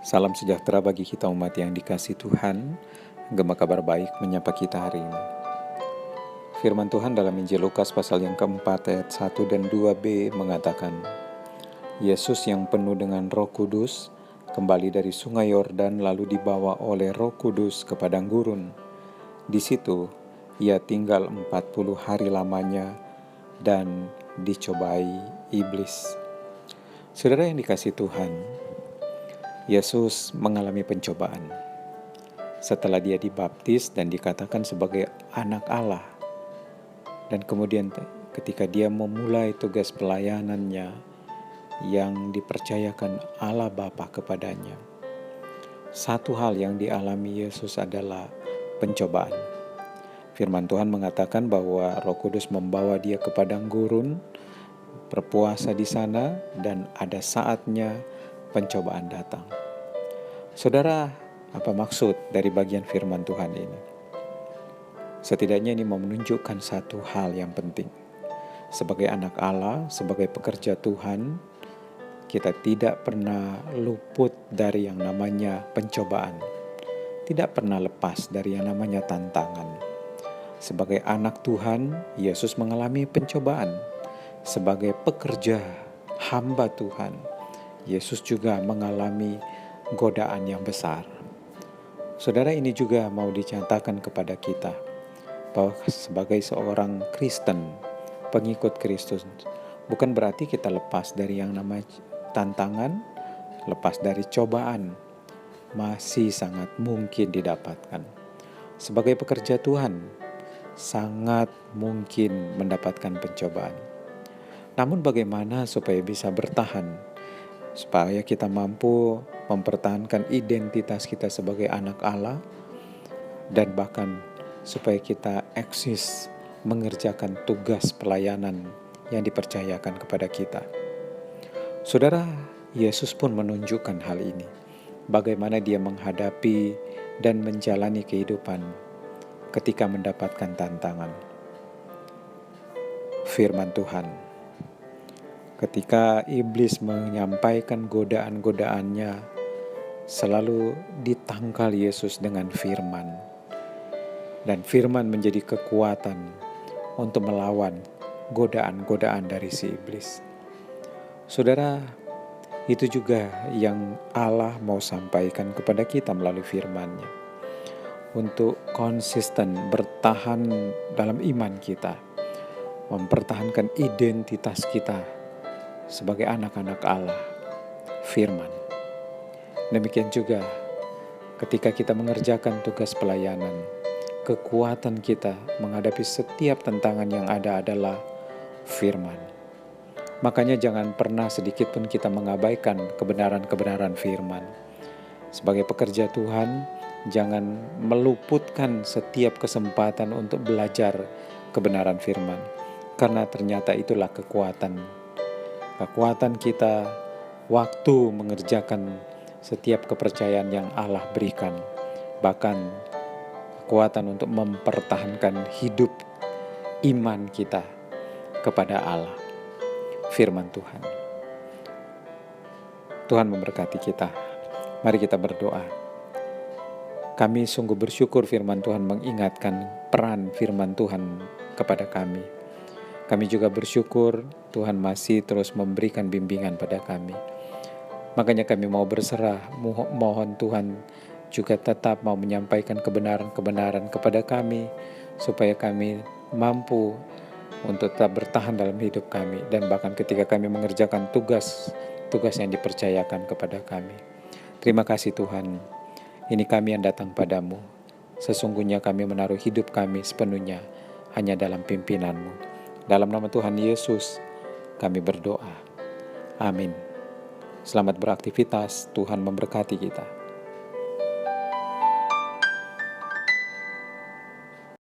Salam sejahtera bagi kita umat yang dikasihi Tuhan. Gema kabar baik menyapa kita hari ini. Firman Tuhan dalam Injil Lukas pasal yang keempat ayat 1 dan 2b mengatakan, Yesus yang penuh dengan Roh Kudus kembali dari sungai Yordan lalu dibawa oleh Roh Kudus ke padang gurun. Di situ ia tinggal 40 hari lamanya dan dicobai iblis. Saudara yang dikasihi Tuhan, Yesus mengalami pencobaan. Setelah dia dibaptis dan dikatakan sebagai anak Allah, dan kemudian ketika dia memulai tugas pelayanannya yang dipercayakan Allah Bapa kepadanya, satu hal yang dialami Yesus adalah pencobaan. Firman Tuhan mengatakan bahwa Roh Kudus membawa dia ke padang gurun, berpuasa di sana, dan ada saatnya pencobaan datang. Saudara, apa maksud dari bagian firman Tuhan ini? Setidaknya ini mau menunjukkan satu hal yang penting. Sebagai anak Allah, sebagai pekerja Tuhan, kita tidak pernah luput dari yang namanya pencobaan. Tidak pernah lepas dari yang namanya tantangan. Sebagai anak Tuhan, Yesus mengalami pencobaan. Sebagai pekerja hamba Tuhan, Yesus juga mengalami godaan yang besar. Saudara, ini juga mau dicatatkan kepada kita bahwa sebagai seorang Kristen, pengikut Kristus, bukan berarti kita lepas dari yang namanya tantangan, lepas dari cobaan, masih sangat mungkin didapatkan. Sebagai pekerja Tuhan, sangat mungkin mendapatkan pencobaan. Namun bagaimana supaya bisa bertahan, supaya kita mampu mempertahankan identitas kita sebagai anak Allah, dan bahkan supaya kita eksis mengerjakan tugas pelayanan yang dipercayakan kepada kita. Saudara, Yesus pun menunjukkan hal ini, bagaimana dia menghadapi dan menjalani kehidupan ketika mendapatkan tantangan. Firman Tuhan, ketika iblis menyampaikan godaan-godaannya, selalu ditangkal Yesus dengan firman. Dan firman menjadi kekuatan untuk melawan godaan-godaan dari si iblis. Saudara, itu juga yang Allah mau sampaikan kepada kita melalui firman-Nya. Untuk konsisten bertahan dalam iman kita, mempertahankan identitas kita sebagai anak-anak Allah, firman. Demikian juga ketika kita mengerjakan tugas pelayanan, kekuatan kita menghadapi setiap tantangan yang ada adalah firman. Makanya jangan pernah sedikit pun kita mengabaikan kebenaran-kebenaran firman. Sebagai pekerja Tuhan, jangan meluputkan setiap kesempatan untuk belajar kebenaran firman. Karena ternyata itulah kekuatan kita waktu mengerjakan setiap kepercayaan yang Allah berikan. Bahkan kekuatan untuk mempertahankan hidup iman kita kepada Allah. Firman Tuhan. Tuhan memberkati kita. Mari kita berdoa. Kami sungguh bersyukur firman Tuhan mengingatkan peran firman Tuhan kepada kami. Kami juga bersyukur Tuhan masih terus memberikan bimbingan pada kami. Makanya kami mau berserah, mohon Tuhan juga tetap mau menyampaikan kebenaran-kebenaran kepada kami, supaya kami mampu untuk tetap bertahan dalam hidup kami, dan bahkan ketika kami mengerjakan tugas yang dipercayakan kepada kami. Terima kasih Tuhan, ini kami yang datang padamu. Sesungguhnya kami menaruh hidup kami sepenuhnya hanya dalam pimpinan-Mu. Dalam nama Tuhan Yesus kami berdoa. Amin. Selamat beraktivitas, Tuhan memberkati kita.